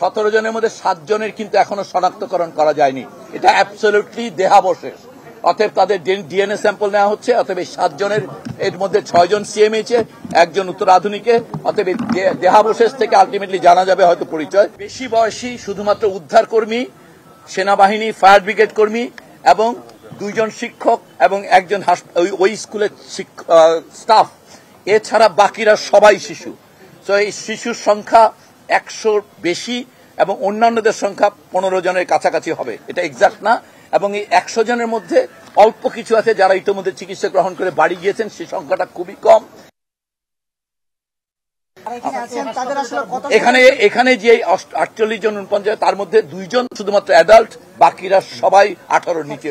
17 জনের মধ্যে 7 জনের কিন্তু এখনো শনাক্তকরণ করা যায়নি। এটা অ্যাবসলিউটলি দেহাবশেষ। অতএব তাদের ডিএনএ স্যাম্পল নেওয়া হচ্ছে। অতএব 7 জনের এর মধ্যে 6 জন সিএমএইচে, একজন উত্তর আধুনিকে। অতএব দেহাবশেষ থেকে আলটিমেটলি জানা যাবে হয়তো পরিচয়। বেশি বয়সী শুধুমাত্র উদ্ধার কর্মী, সেনাবাহিনী, ফায়ার ব্রিগেড কর্মী এবং 2 জন শিক্ষক এবং একজন ওই স্কুলের স্টাফ। এছাড়া বাকিরা সবাই শিশু। তো এই শিশুর সংখ্যা 100 বেশি এবং অন্যান্যদের সংখ্যা 15 জনের কাছাকাছি হবে। এটা এক্সাক্ট না। এবং এই 100 জনের মধ্যে অল্প কিছু আছে যারা ইতিমধ্যে চিকিৎসা গ্রহণ করে বাড়ি গিয়েছেন, সেই সংখ্যাটা খুবই কম। এখানে যে 48 জন 49, তার মধ্যে 2 জন শুধুমাত্র অ্যাডাল্ট, বাকিরা সবাই 18-র নিচে।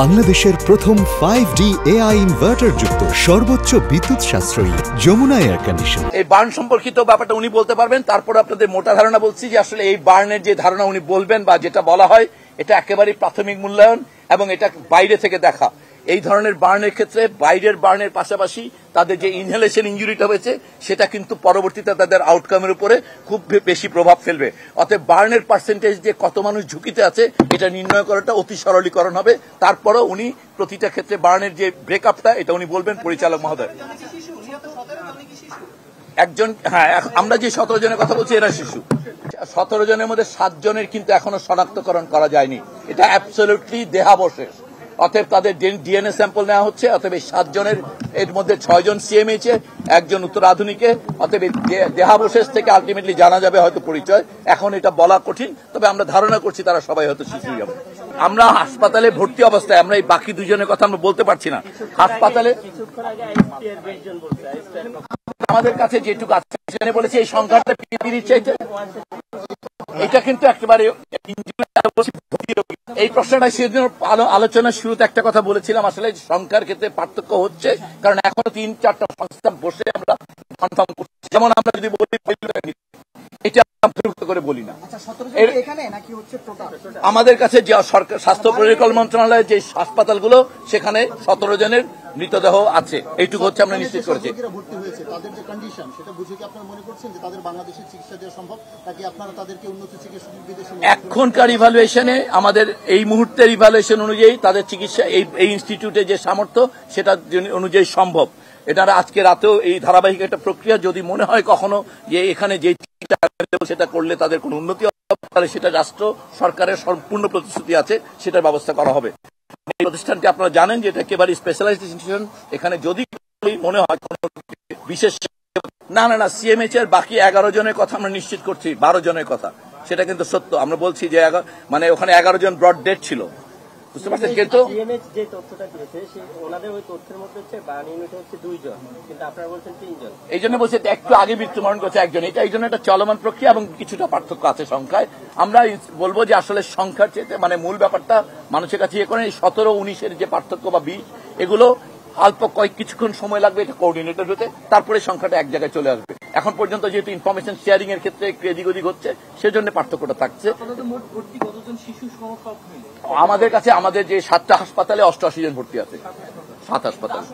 বাংলাদেশের প্রথম 5D AI ইনভার্টার যুক্ত সর্বোচ্চ বিদ্যুৎ সাশ্রয়ী যমুনা এয়ার কন্ডিশন। এই বার্ন সম্পর্কিত ব্যাপারটা উনি বলতে পারবেন। তারপর আপনাদের মোটা ধারণা বলছি যে আসলে এই বার্নের যে ধারণা উনি বলবেন বা যেটা বলা হয়, এটা একেবারেই প্রাথমিক মূল্যায়ন এবং এটা বাইরে থেকে দেখা। এই ধরনের বার্নের ক্ষেত্রে বাইরের বার্নের পাশাপাশি তাদের যে ইনহেলেশন ইনজুরিটা হয়েছে সেটা কিন্তু পরবর্তীতে তাদের আউটকামের উপরে খুব বেশি প্রভাব ফেলবে। অতএব বার্নের পার্সেন্টেজ যে কত মানুষ ঝুঁকিতে আছে এটা নির্ণয় করাটা অতি সরলীকরণ হবে। তারপরও উনি প্রতিটা ক্ষেত্রে বার্নের যে ব্রেকআপটা এটা উনি বলবেন পরিচালক মহোদয়। একজন, হ্যাঁ, আমরা যে 17 জনের কথা বলছি এরা শিশু। 17 জনের মধ্যে 7 জনের কিন্তু এখনো শনাক্তকরণ করা যায়নি। এটা অ্যাবসলিউটলি দেহাবশেষ। অতএব তাদের ডিএনএ স্যাম্পল নেওয়া হচ্ছে। অতএব 7 জনের এর মধ্যে 6 জন সিএমএইচে, একজন উত্তর আধুনিকে। অতএব দেহাবশেষ থেকে আলটিমেটলি জানা যাবে হয়তো পরিচয়। এখন এটা বলা কঠিন, তবে আমরা ধারণা করছি তারা সবাই হয়তো শিশুই হবে। আমরা হাসপাতালে ভর্তি অবস্থায়, আমরা এই বাকি 2 জনের কথা আমরা বলতে পারছি না। হাসপাতালে আমাদের কাছে যেটুকু আছে বলেছে এই সংখ্যাটা এটা কিন্তু একেবারে এই প্রশ্নটা সেদিন আলোচনার শুরুতে একটা কথা বলেছিলাম। আসলে সংখ্যার ক্ষেত্রে পার্থক্য হচ্ছে, কারণ এখনো 3-4টা সংস্থা বসে আমরা কনফার্ম করছি। যেমন আমরা যদি বলি এটা অন্তর্ভুক্ত করে বলি না। আমাদের কাছে যে সরকার স্বাস্থ্য পরিকল্পনা মন্ত্রণালয়ের যে হাসপাতালগুলো, সেখানে 17 জনের মৃতদেহ আছে, এইটুকু হচ্ছে আমরা নিশ্চিত করেছি। এখনকার ইভ্যালুয়েশনে আমাদের এই মুহূর্তের ইভ্যালুয়েশন অনুযায়ী তাদের চিকিৎসা এই ইনস্টিটিউটে যে সামর্থ্য সেটা অনুযায়ী সম্ভব। এটা আজকে রাতেও এই ধারাবাহিক একটা প্রক্রিয়া। যদি মনে হয় কখনো যে এখানে যে সেটা করলে তাদের কোনো উন্নতি হবে, তাহলে সেটা রাষ্ট্র সরকারের সম্পূর্ণ প্রতিশ্রুতি আছে, সেটার ব্যবস্থা করা হবে। এই প্রতিষ্ঠানটি আপনারা জানেন যে এটা একেবারে স্পেশালাইজড ইনস্টিটিউশন। এখানে যদি মনে হয় কোনো বিশেষ না সিএমএইচ এর বাকি 11 জনের কথা আমরা নিশ্চিত করছি, 12 জনের কথা, সেটা কিন্তু সত্য। আমরা বলছি যে মানে ওখানে 11 জন ব্রড ডেড ছিল, বুঝতে পারছেন। কিন্তু যে তথ্যটা দিয়েছে ওনাদের ওই তথ্যের মধ্যে হচ্ছে বার্ন ইউনিটে হচ্ছে 2 জন, কিন্তু আপনারা বলছেন 3 জন। এই জন্য বলছি একটু আগে মৃত্যুবরণ করছে একজন। এটা এই জন্য একটা চলমান প্রক্রিয়া এবং কিছুটা পার্থক্য আছে সংখ্যায়। আমরা বলবো যে আসলে সংখ্যার চেয়ে মানে মূল ব্যাপারটা মানুষের কাছে ইয়ে করেন। এই 17-19-এর যে পার্থক্য বা 20, এগুলো অল্প কিছুক্ষণ সময় লাগবে এটা কোঅর্ডিনেটেড হতে, তারপরে সংখ্যাটা এক জায়গায় চলে আসবে। এখন পর্যন্ত যেহেতু ইনফরমেশন শেয়ারিং এর ক্ষেত্রে একটু এদিক ওদিক হচ্ছে, সেজন্য পার্থক্যটা থাকছে। আমাদের কাছে আমাদের যে 7টা হাসপাতালে 88 জন ভর্তি আছে, 7 হাসপাতালে।